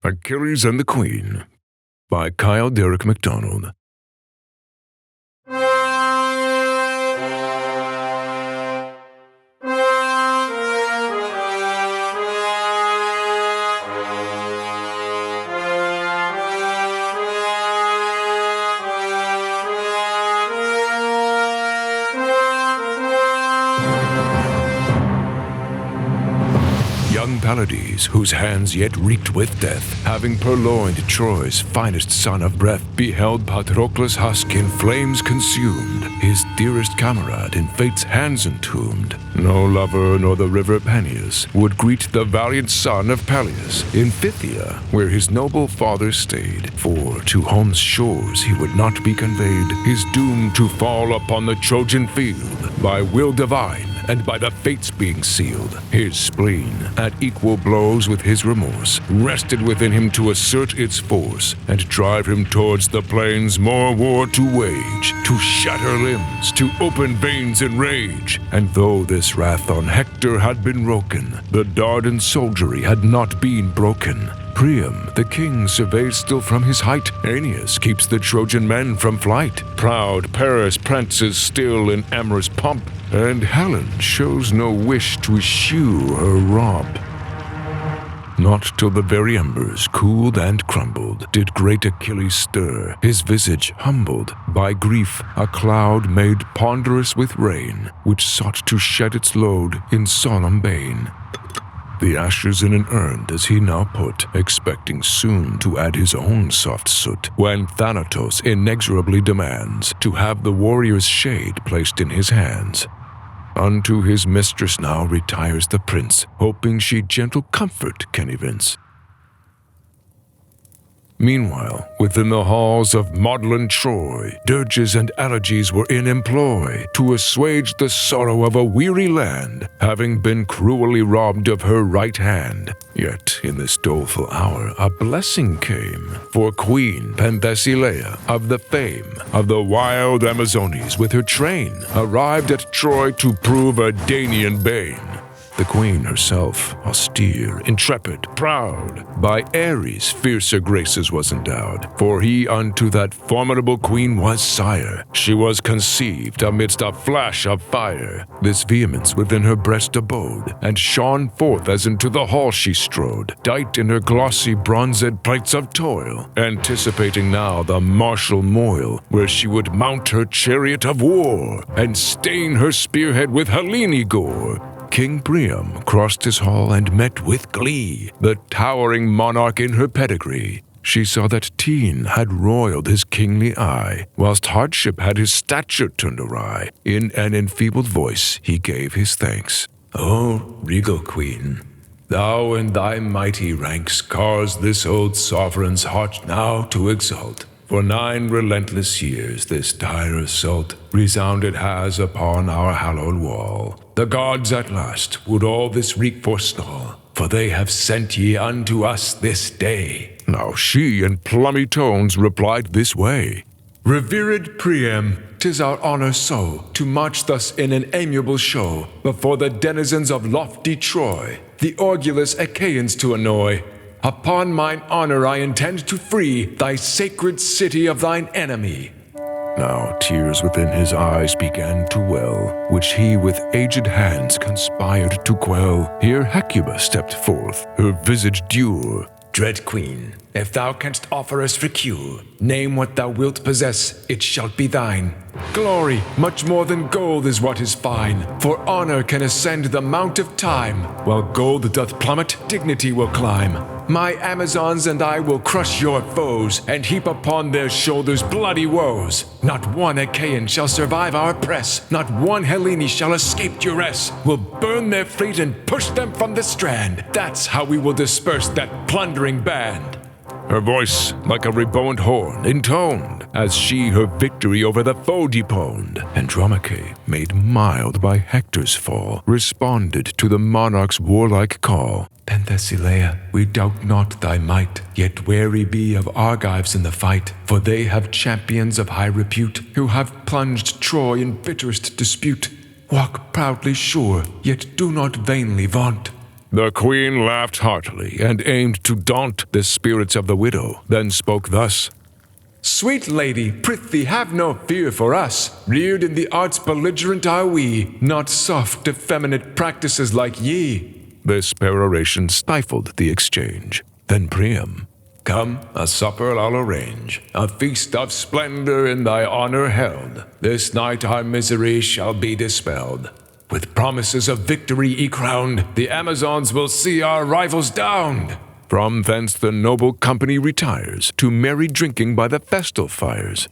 Achilles and the Queen by Kyle Derek McDonald. Young Pallades, whose hands yet reeked with death, having purloined Troy's finest son of breath, beheld Patroclus' husk in flames consumed, his dearest comrade in fate's hands entombed. No lover nor the river Peneus would greet the valiant son of Peleus in Phthia, where his noble father stayed, for to home's shores he would not be conveyed, his doom to fall upon the Trojan field, by will divine and by the fates being sealed. His spleen, at equal blows with his remorse, rested within him to assert its force, and drive him towards the plains more war to wage, to shatter limbs, to open veins in rage. And though this wrath on Hector had been wroken, the Dardan soldiery had not been broken. Priam, the king, surveys still from his height. Aeneas keeps the Trojan men from flight. Proud Paris prances still in amorous pomp, and Helen shows no wish to eschew her romp. Not till the very embers cooled and crumbled did great Achilles stir, his visage humbled by grief, a cloud made ponderous with rain, which sought to shed its load in solemn bane. The ashes in an urn does he now put, expecting soon to add his own soft soot, when Thanatos inexorably demands to have the warrior's shade placed in his hands. Unto his mistress now retires the prince, hoping she gentle comfort can evince. Meanwhile, within the halls of maudlin Troy, dirges and elegies were in employ to assuage the sorrow of a weary land, having been cruelly robbed of her right hand. Yet in this doleful hour a blessing came, for Queen Penthesilea of the fame of the wild Amazones with her train arrived at Troy to prove a Danaan bane. The queen herself, austere, intrepid, proud, by Ares fiercer graces was endowed, for he unto that formidable queen was sire. She was conceived amidst a flash of fire. This vehemence within her breast abode, and shone forth as into the hall she strode, dight in her glossy bronzed plates of toil, anticipating now the martial moil, where she would mount her chariot of war, and stain her spearhead with Hellene gore. King Priam crossed his hall and met with glee the towering monarch in her pedigree. She saw that teen had roiled his kingly eye, whilst hardship had his stature turned awry. In an enfeebled voice he gave his thanks. "O regal queen, thou in thy mighty ranks cause this old sovereign's heart now to exult. For 9 relentless years this dire assault resounded has upon our hallowed wall. The gods at last would all this wreak forestall, for they have sent ye unto us this day." Now she in plummy tones replied this way: "Revered Priam, 'tis our honor so to march thus in an amiable show before the denizens of lofty Troy, the orgulous Achaeans to annoy. Upon mine honor I intend to free thy sacred city of thine enemy." Now tears within his eyes began to well, which he with aged hands conspired to quell. Here Hecuba stepped forth, her visage dure. "Dread queen, if thou canst offer us for cure, name what thou wilt possess, it shall be thine. Glory, much more than gold, is what is fine, for honor can ascend the mount of time. While gold doth plummet, dignity will climb. My Amazons and I will crush your foes, and heap upon their shoulders bloody woes. Not one Achaean shall survive our press, not one Hellene shall escape duress. We'll burn their fleet and push them from the strand. That's how we will disperse that plundering band." Her voice, like a reboned horn, intoned, as she her victory over the foe deponed. Andromache, made mild by Hector's fall, responded to the monarch's warlike call. "Penthesilea, we doubt not thy might, yet wary be of Argives in the fight, for they have champions of high repute, who have plunged Troy in bitterest dispute. Walk proudly sure, yet do not vainly vaunt. The queen laughed heartily and aimed to daunt the spirits of the widow, then spoke thus. Sweet lady, prithee have no fear for us. Reared in the arts belligerent are we, not soft, effeminate practices like ye. This peroration stifled the exchange. Then Priam, Come, a supper I'll arrange, a feast of splendor in thy honor held. This night our misery shall be dispelled. With promises of victory crowned, the Amazons will see our rivals downed. From thence the noble company retires to merry drinking by the festal fires.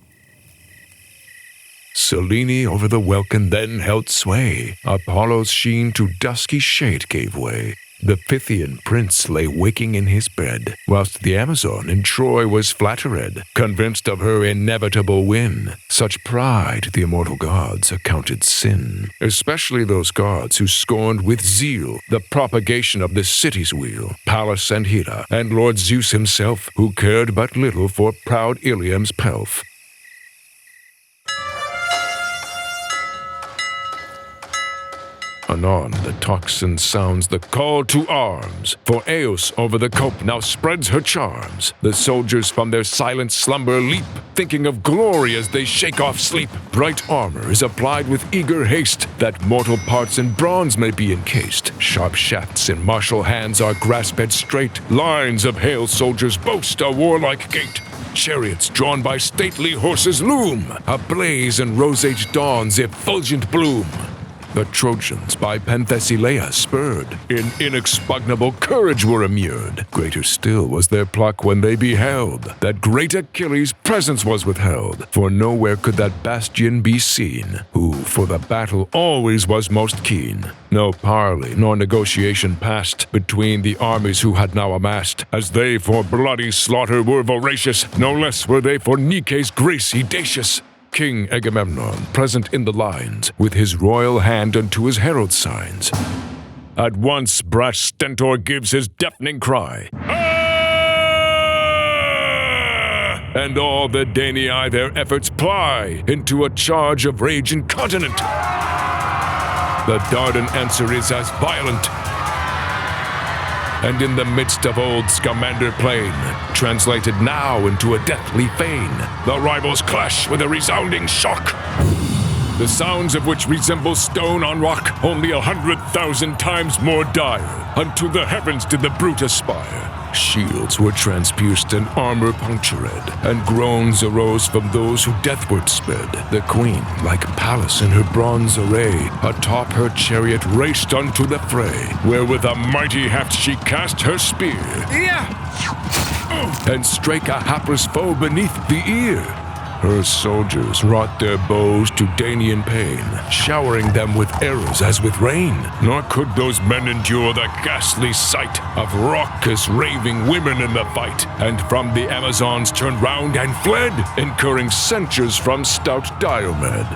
Selene over the welkin then held sway. Apollo's sheen to dusky shade gave way. The Pythian prince lay waking in his bed, whilst the Amazon in Troy was flattered, convinced of her inevitable win. Such pride the immortal gods accounted sin, especially those gods who scorned with zeal the propagation of the city's weal, Pallas and Hera, and Lord Zeus himself, who cared but little for proud Ilium's pelf. Anon the tocsin sounds the call to arms, for Eos over the cope now spreads her charms. The soldiers from their silent slumber leap, thinking of glory as they shake off sleep. Bright armor is applied with eager haste, that mortal parts in bronze may be encased. Sharp shafts in martial hands are grasped straight. Lines of hale soldiers boast a warlike gait. Chariots drawn by stately horses loom, ablaze in rose-age dawn's effulgent bloom. The Trojans by Penthesilea spurred, in inexpugnable courage were immured. Greater still was their pluck when they beheld that great Achilles' presence was withheld, for nowhere could that bastion be seen, who for the battle always was most keen. No parley nor negotiation passed between the armies who had now amassed, as they for bloody slaughter were voracious, no less were they for Nike's grace audacious. King Agamemnon, present in the lines, with his royal hand unto his herald signs. At once brash Stentor gives his deafening cry, "Ah!" And all the Danii their efforts ply into a charge of rage incontinent. The Dardan answer is as violent, and in the midst of old Scamander plain, translated now into a deathly fane, the rivals clash with a resounding shock, the sounds of which resemble stone on rock, only 100,000 times more dire. Unto the heavens did the brute aspire. Shields were transpierced and armor punctured, and groans arose from those who deathward sped. The queen, like Pallas in her bronze array, atop her chariot raced unto the fray, where with a mighty heft she cast her spear, and strake a hapless foe beneath the ear. Her soldiers wrought their bows to Daunian pain, showering them with arrows as with rain. Nor could those men endure the ghastly sight of raucous raving women in the fight, and from the Amazons turned round and fled, incurring censures from stout Diomed.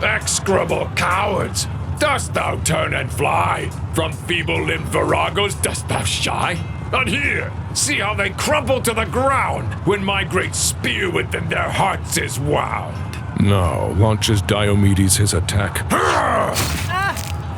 Execrable cowards! Dost thou turn and fly? From feeble-limbed viragos dost thou shy? And here, see how they crumple to the ground when my great spear within their hearts is wound. Now launches Diomedes his attack,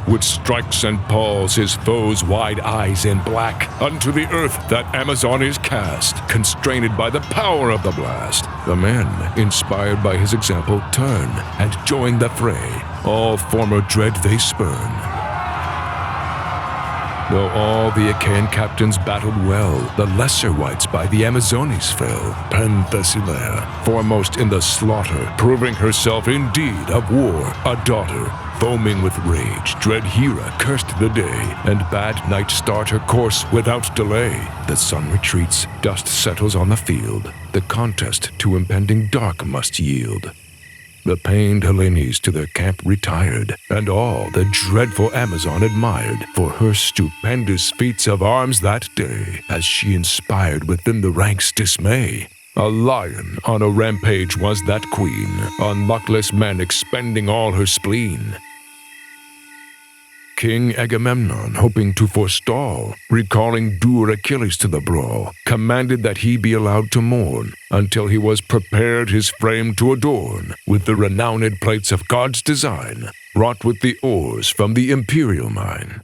which strikes and palls his foe's wide eyes in black. Unto the earth that Amazon is cast, constrained by the power of the blast. The men, inspired by his example, turn and join the fray. All former dread they spurn. Though all the Achaean captains battled well, the lesser wights by the Amazones fell. Penthesilea, foremost in the slaughter, proving herself indeed of war a daughter. Foaming with rage, dread Hera cursed the day, and bade night start her course without delay. The sun retreats, dust settles on the field. The contest to impending dark must yield. The pained Hellenes to their camp retired, and all the dreadful Amazon admired for her stupendous feats of arms that day, as she inspired within the ranks dismay. A lion on a rampage was that queen, on luckless men expending all her spleen. King Agamemnon, hoping to forestall, recalling dour Achilles to the brawl, commanded that he be allowed to mourn, until he was prepared his frame to adorn with the renowned plates of God's design, wrought with the ores from the imperial mine.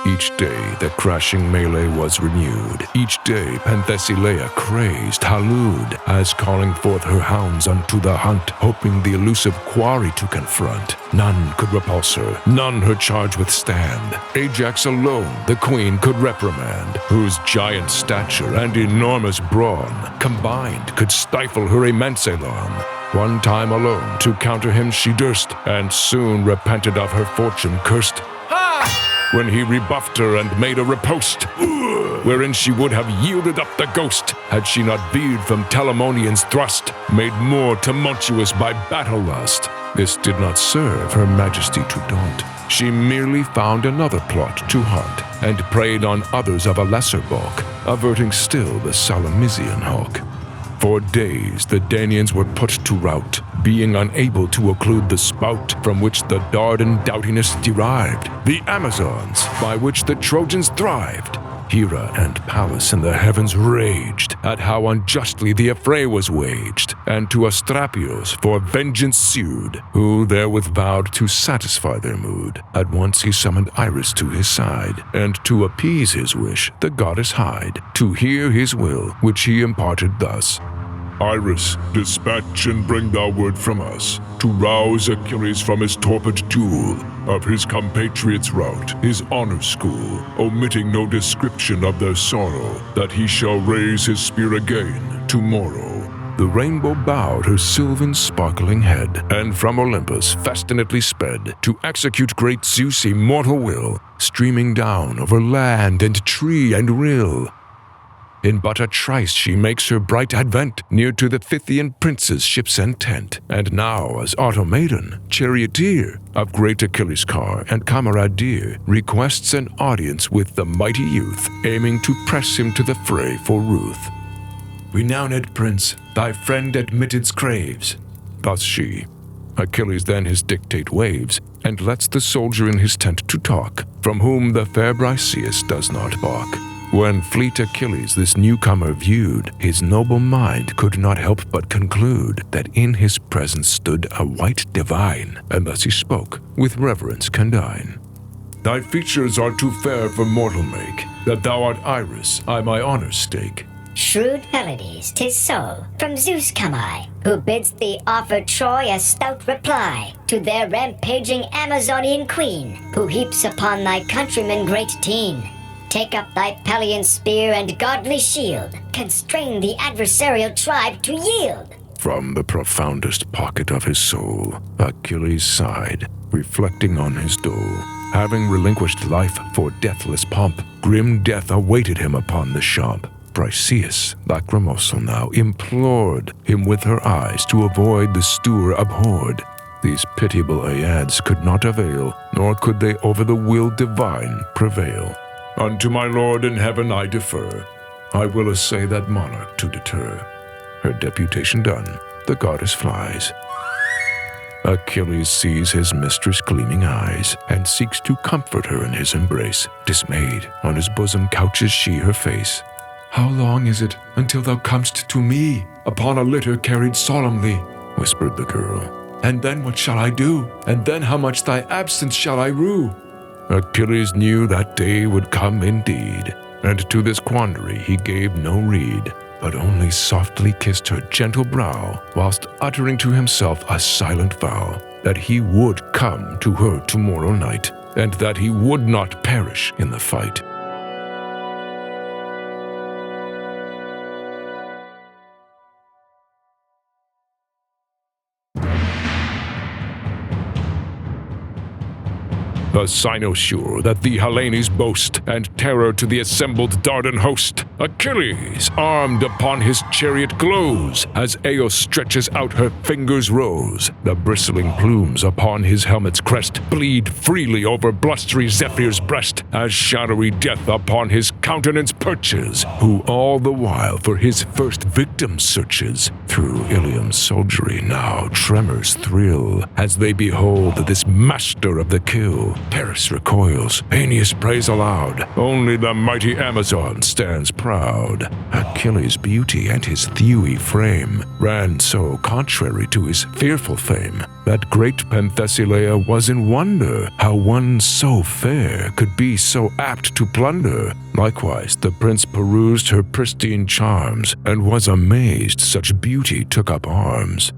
Each day the crashing melee was renewed. Each day Penthesilea crazed, hallooed, as calling forth her hounds unto the hunt, hoping the elusive quarry to confront. None could repulse her, none her charge withstand. Ajax alone the queen could reprimand, whose giant stature and enormous brawn combined could stifle her immense elan. One time alone to counter him she durst, and soon repented of her fortune cursed. When he rebuffed her and made a riposte, wherein she would have yielded up the ghost, had she not veered from Telamonian's thrust, made more tumultuous by battle lust. This did not serve her majesty to daunt. She merely found another plot to haunt, and preyed on others of a lesser bulk, averting still the Salamisian hawk. For days the Danaans were put to rout, being unable to occlude the spout from which the Dardan doughtiness derived, the Amazons by which the Trojans thrived. Hera and Pallas in the heavens raged at how unjustly the affray was waged, and to Astrapios for vengeance sued, who therewith vowed to satisfy their mood. At once he summoned Iris to his side, and to appease his wish the goddess hied, to hear his will, which he imparted thus. Iris, dispatch and bring thou word from us, to rouse Achilles from his torpid duel, of his compatriots' rout, his honor school, omitting no description of their sorrow, that he shall raise his spear again tomorrow. The rainbow bowed her sylvan sparkling head, and from Olympus festinately sped, to execute great Zeus' immortal will, streaming down over land and tree and rill. In but a trice she makes her bright advent, near to the Pythian prince's ship's intent, and now as automaton, charioteer of great Achilles' car and comrade dear, requests an audience with the mighty youth, aiming to press him to the fray for ruth. Renowned prince, thy friend admittance craves. Thus she. Achilles then his dictate waves, and lets the soldier in his tent to talk, from whom the fair Briseis does not balk. When fleet Achilles this newcomer viewed, his noble mind could not help but conclude that in his presence stood a white divine, and thus he spoke, with reverence condign. Thy features are too fair for mortal make, that thou art Iris, I my honor stake. Shrewd Pelides, 'tis so, from Zeus come I, who bids thee offer Troy a stout reply to their rampaging Amazonian queen, who heaps upon thy countrymen great teen. Take up thy Pelian spear and godly shield, constrain the adversarial tribe to yield. From the profoundest pocket of his soul, Achilles sighed, reflecting on his dole. Having relinquished life for deathless pomp, grim death awaited him upon the shop. Briseis, lachrymosal now, implored him with her eyes to avoid the stour abhorred. These pitiable Aiads could not avail, nor could they over the will divine prevail. Unto my Lord in heaven I defer. I will essay that monarch to deter. Her deputation done, the goddess flies. Achilles sees his mistress' gleaming eyes, and seeks to comfort her in his embrace. Dismayed, on his bosom couches she her face. How long is it until thou comest to me, upon a litter carried solemnly? Whispered the girl. And then what shall I do? And then how much thy absence shall I rue? Achilles knew that day would come indeed, and to this quandary he gave no reed, but only softly kissed her gentle brow, whilst uttering to himself a silent vow, that he would come to her tomorrow night, and that he would not perish in the fight. A cynosure that the Hellenes boast, and terror to the assembled Dardan host. Achilles, armed upon his chariot, glows, as Eos stretches out her fingers rose. The bristling plumes upon his helmet's crest bleed freely over blustery Zephyr's breast, as shadowy death upon his countenance perches, who all the while for his first victim searches. Through Ilium's soldiery now tremors thrill as they behold this master of the kill. Paris recoils, Aeneas prays aloud. Only the mighty Amazon stands proud. Achilles' beauty and his thewy frame ran so contrary to his fearful fame that great Penthesilea was in wonder how one so fair could be so apt to plunder. Likewise, the prince perused her pristine charms and was amazed such beauty took up arms.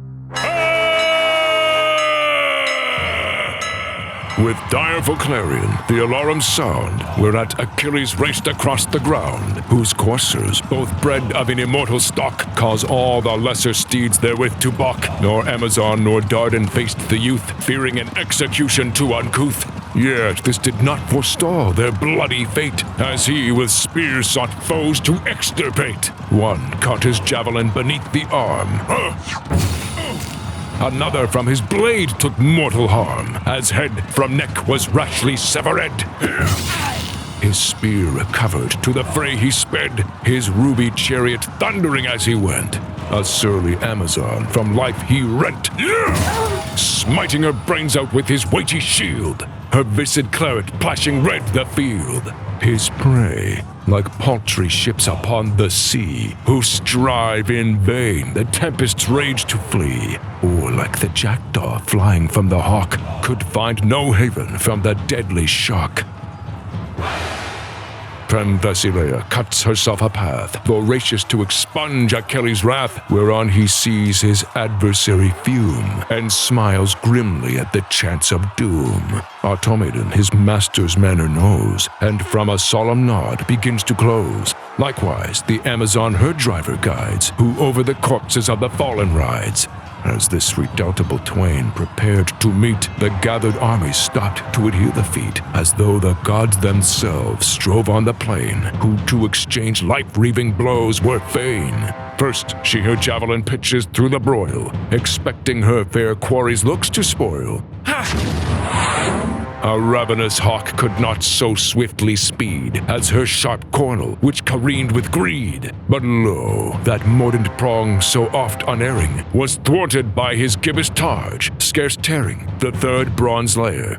With direful clarion, the alarm sound, whereat Achilles raced across the ground, whose coursers, both bred of an immortal stock, cause all the lesser steeds therewith to balk. Nor Amazon nor Dardan faced the youth, fearing an execution too uncouth. Yet this did not forestall their bloody fate, as he with spears sought foes to extirpate. One caught his javelin beneath the arm. Another from his blade took mortal harm, as head from neck was rashly severed. His spear recovered, to the fray he sped, his ruby chariot thundering as he went. A surly Amazon from life he rent, smiting her brains out with his weighty shield, her viscid claret plashing red the field. His prey, like paltry ships upon the sea, who strive in vain the tempest's rage to flee, or like the jackdaw flying from the hawk, could find no haven from the deadly shock. Penthesilea cuts herself a path, voracious to expunge Achilles' wrath, whereon he sees his adversary fume, and smiles grimly at the chance of doom. Automedon his master's manner knows, and from a solemn nod begins to close. Likewise, the Amazon her driver guides, who over the corpses of the fallen rides. As this redoubtable twain prepared to meet, the gathered army stopped to adhere the feat, as though the gods themselves strove on the plain, who to exchange life-reaving blows were fain. First, she her javelin pitches through the broil, expecting her fair quarry's looks to spoil. A ravenous hawk could not so swiftly speed as her sharp cornel, which careened with greed. But lo, that mordant prong, so oft unerring, was thwarted by his gibbous targe, scarce tearing the third bronze layer.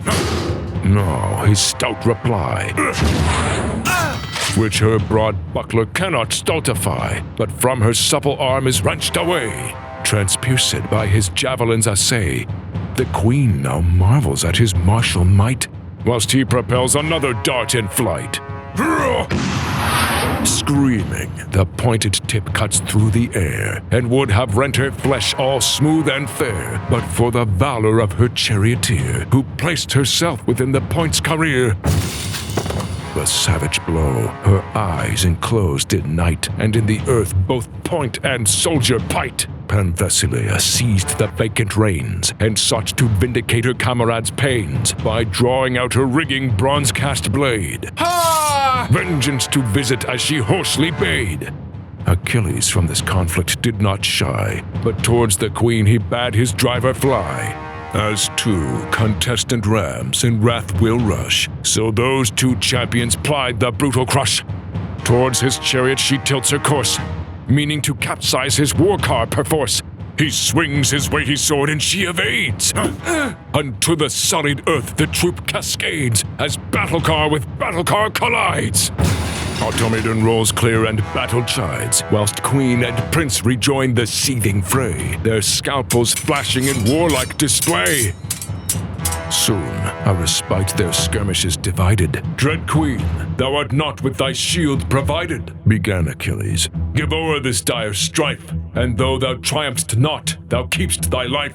No, his stout reply, which her broad buckler cannot stultify, but from her supple arm is wrenched away. Transpierced by his javelin's assay, the queen now marvels at his martial might, whilst he propels another dart in flight. Screaming, the pointed tip cuts through the air, and would have rent her flesh all smooth and fair, but for the valor of her charioteer, who placed herself within the point's career. The savage blow, her eyes enclosed in night, and in the earth both point and soldier pite. Penthesilea seized the vacant reins, and sought to vindicate her comrade's pains by drawing out her rigging bronze-cast blade. Ha! Vengeance to visit as she hoarsely bade. Achilles from this conflict did not shy, but towards the queen he bade his driver fly. As two contestant rams in wrath will rush, so those two champions plied the brutal crush. Towards his chariot she tilts her course, meaning to capsize his war car perforce. He swings his weighty sword and she evades. Unto the sullied earth the troop cascades, as battle car with battle car collides. Automedon rolls clear and battle chides, whilst queen and prince rejoin the seething fray, their scalpels flashing in warlike display. Soon a respite their skirmishes divided. Dread queen, thou art not with thy shield provided, began Achilles. Give o'er this dire strife, and though thou triumph'st not, thou keep'st thy life.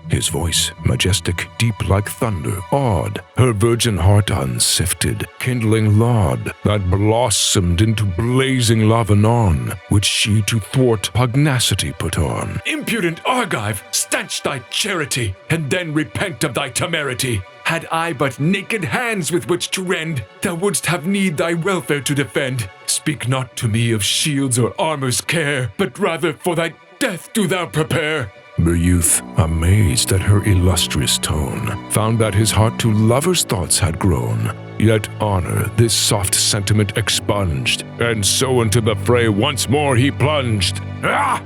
His voice, majestic, deep like thunder, awed her virgin heart unsifted, kindling laud that blossomed into blazing love anon, which she to thwart pugnacity put on. Impudent Argive, stanch thy charity, and then repent of thy temerity. Had I but naked hands with which to rend, thou wouldst have need thy welfare to defend. Speak not to me of shields or armor's care, but rather for thy death do thou prepare. The youth, amazed at her illustrious tone, found that his heart to lover's thoughts had grown. Yet honor this soft sentiment expunged, and so into the fray once more he plunged.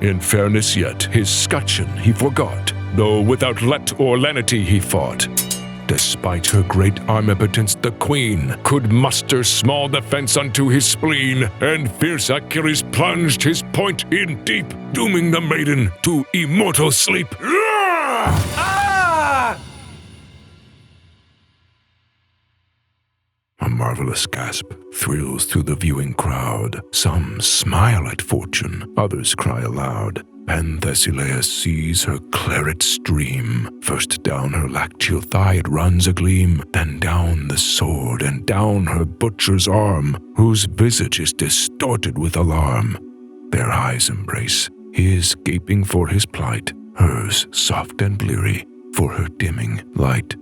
In fairness yet, his scutcheon he forgot, though without let or lenity he fought. Despite her great omnipotence, the queen could muster small defense unto his spleen, and fierce Achilles plunged his point in deep, dooming the maiden to immortal sleep. A marvelous gasp thrills through the viewing crowd. Some smile at fortune, others cry aloud. Penthesilea sees her claret stream. First down her lacteal thigh it runs agleam, then down the sword and down her butcher's arm, whose visage is distorted with alarm. Their eyes embrace, his gaping for his plight, hers soft and bleary for her dimming light.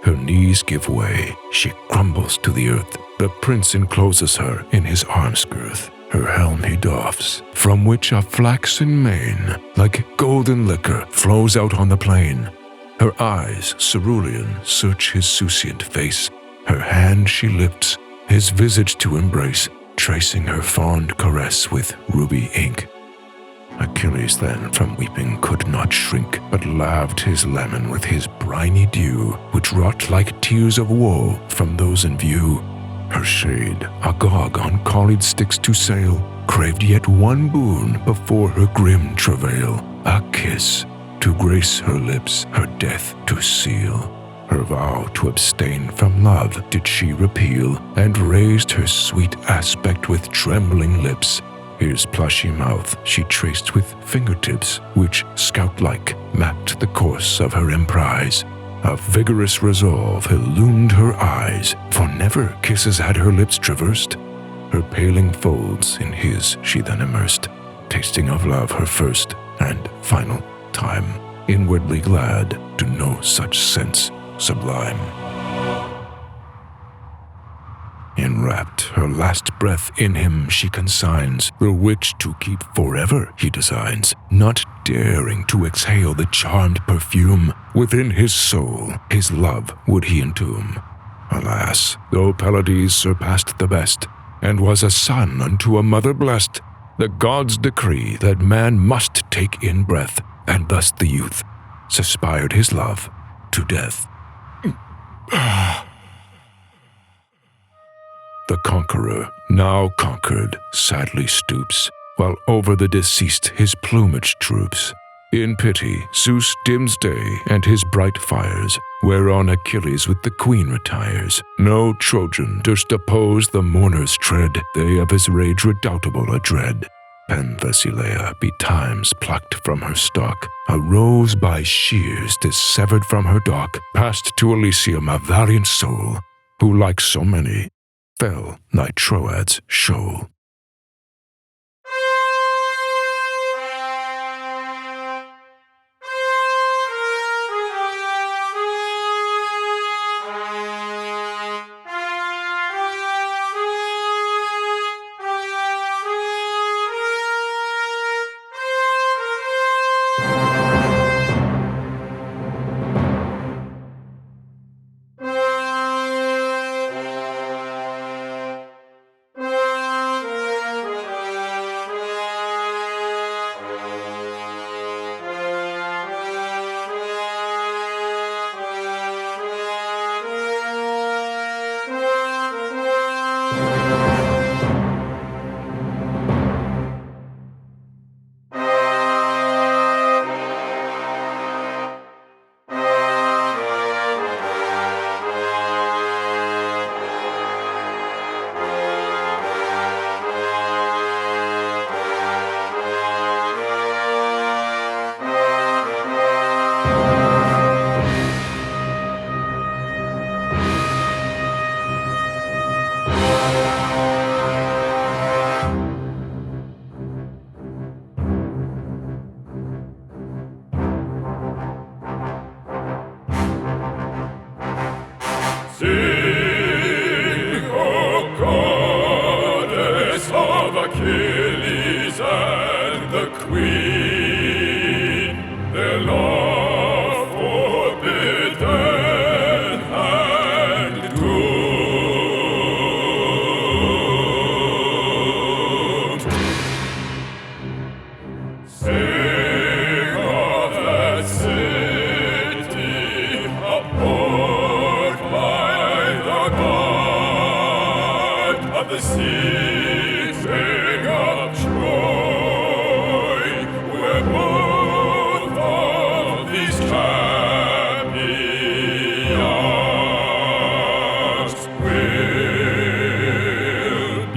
Her knees give way, she crumbles to the earth. The prince encloses her in his arm's girth. Her helm he doffs, from which a flaxen mane, like golden liquor, flows out on the plain. Her eyes, cerulean, search his succinct face. Her hand she lifts, his visage to embrace, tracing her fond caress with ruby ink. Achilles then from weeping could not shrink, but laved his lemon with his briny dew, which wrought like tears of woe from those in view. Her shade, agog on collied sticks to sail, craved yet one boon before her grim travail, a kiss to grace her lips, her death to seal. Her vow to abstain from love did she repeal, and raised her sweet aspect with trembling lips. His plushy mouth she traced with fingertips, which scout-like mapped the course of her emprise. A vigorous resolve illumined her eyes, for never kisses had her lips traversed. Her paling folds in his she then immersed, tasting of love her first and final time, inwardly glad to know such sense sublime. Enwrapped, her last breath in him she consigns, the which to keep forever he designs, not daring to exhale the charmed perfume. Within his soul his love would he entomb. Alas, though Pallades surpassed the best, and was a son unto a mother blessed, the gods decree that man must take in breath, and thus the youth suspired his love to death. The conqueror, now conquered, sadly stoops, while over the deceased his plumage droops. In pity, Zeus dims day and his bright fires, whereon Achilles with the queen retires. No Trojan durst oppose the mourner's tread, they of his rage redoubtable adread. Penthesilea betimes plucked from her stalk, a rose by shears dissevered from her dock, passed to Elysium a valiant soul, who like so many fell nigh Troad's shoal. Sing, O goddess of Achilles and the queen. sing of joy, where both of these champions will be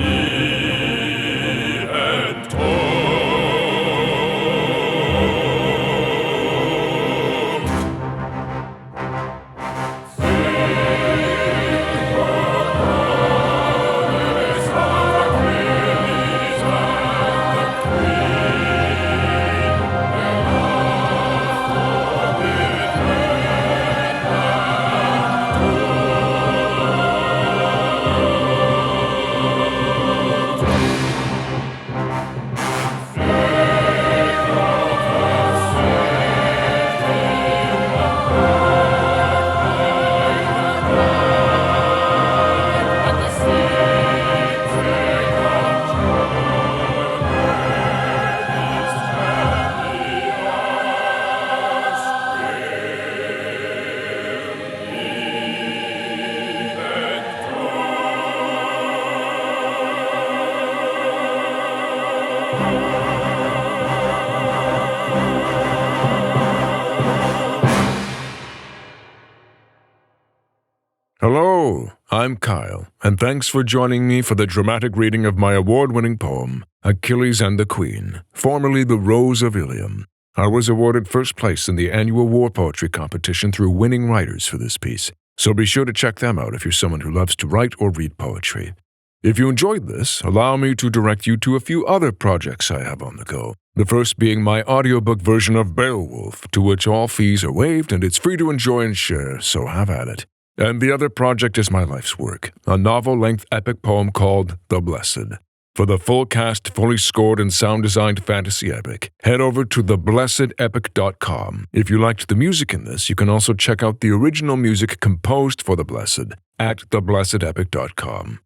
Hello, I'm Kyle, and thanks for joining me for the dramatic reading of my award-winning poem, Achilles and the Queen, formerly the Rose of Ilium. I was awarded first place in the annual war poetry competition through winning writers for this piece, so be sure to check them out if you're someone who loves to write or read poetry. If you enjoyed this, allow me to direct you to a few other projects I have on the go. The first being my audiobook version of Beowulf, to which all fees are waived and it's free to enjoy and share, so have at it. And the other project is my life's work, a novel-length epic poem called The Blessed. For the full cast, fully scored and sound-designed fantasy epic, head over to theblessedepic.com. If you liked the music in this, you can also check out the original music composed for The Blessed at theblessedepic.com.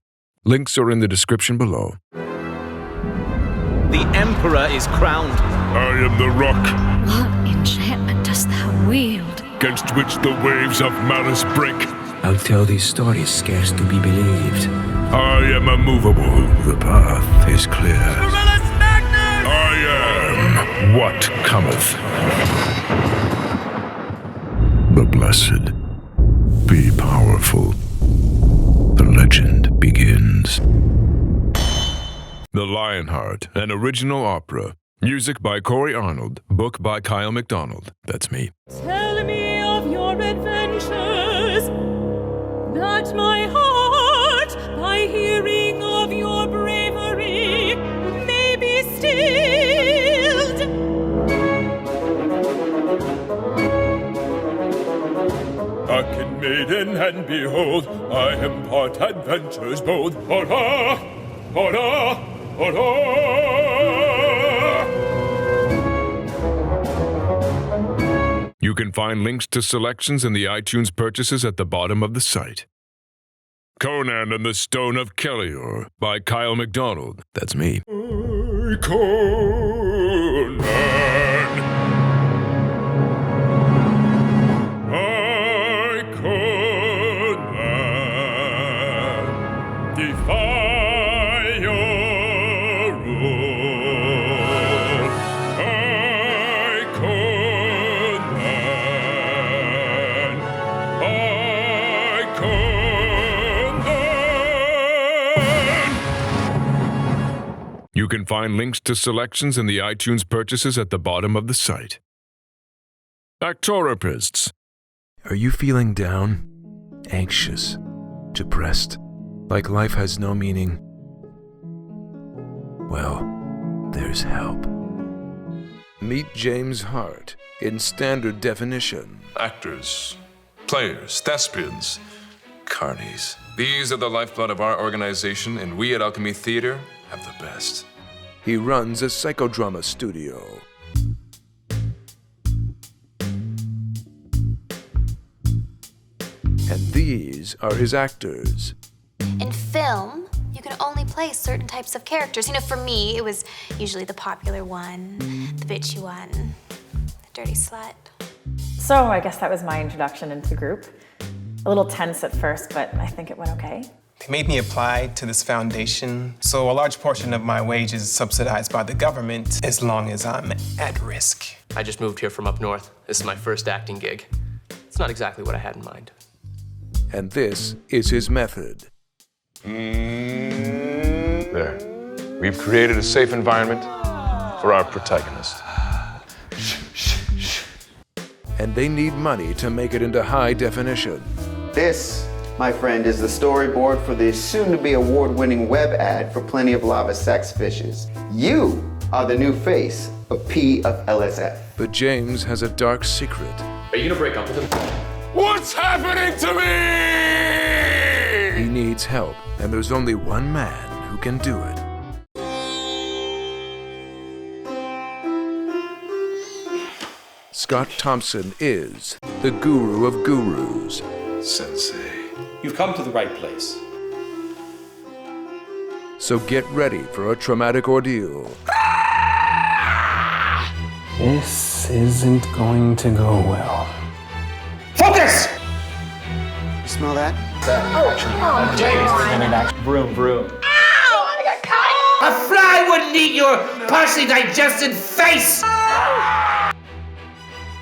Links are in the description below. The Emperor is crowned. I am the rock, What enchantment dost thou wield? against which the waves of malice break. I'll tell these stories scarce to be believed. I am immovable, the path is clear. I am what cometh. The Blessed. Be powerful. The legend begins. The Lionheart, an original opera. Music by Corey Arnold. Book by Kyle McDonald. That's me. Tell me of your adventures, that my heart, by hearing of your bravery, may be stilled. Hearken, maiden, and behold, I impart adventures bold. Hurrah! Hurrah! Hurrah! You can find links to selections in the iTunes purchases at the bottom of the site. Conan and the Stone of Kellior by Kyle McDonald. That's me. Conan, I, Conan, defy your rule. I, Conan, You can find links to selections in the iTunes purchases at the bottom of the site. Actoripists. Are you feeling down, anxious, depressed, like life has no meaning? Well, there's help. Meet James Hart in standard definition. Actors, players, thespians, carnies. These are the lifeblood of our organization, and we at Alchemy Theater have the best. He runs a psychodrama studio. And these are his actors. In film, you can only play certain types of characters. You know, for me, it was usually the popular one, the bitchy one, the dirty slut. So I guess that was my introduction into group. A little tense at first, but I think it went okay. They made me apply to this foundation, so a large portion of my wage is subsidized by the government as long as I'm at risk. I just moved here from up north. This is my first acting gig. It's not exactly what I had in mind. And this is his method. There. We've created a safe environment for our protagonist. And they need money to make it into high definition. This, my friend, is the storyboard for the soon-to-be award-winning web ad for Plenty of Lava Sex Fishes. You are the new face of P of LSF. But James has a dark secret. Are you gonna break up with him? What's happening to me? He needs help, and there's only one man who can do it. Scott Thompson is the guru of gurus. Sensei. You've come to the right place. So get ready for a traumatic ordeal. This isn't going to go well. Focus! You smell that? Broom, broom. A fly wouldn't eat your partially digested face!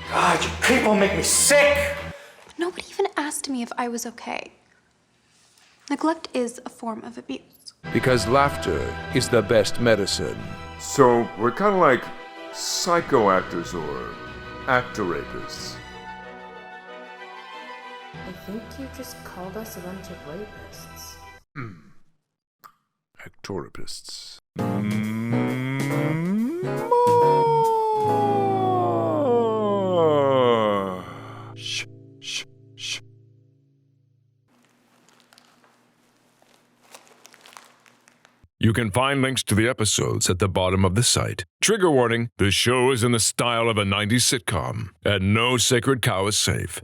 God, you people make me sick! Nobody even asked me if I was okay. Neglect is a form of abuse. Because laughter is the best medicine. So we're kind of like psycho actors or actor rapists. I think you just called us a bunch of rapists. Actoripists. Shh, shh, shh. You can find links to the episodes at the bottom of the site. Trigger warning, this show is in the style of a 90s sitcom, and no sacred cow is safe.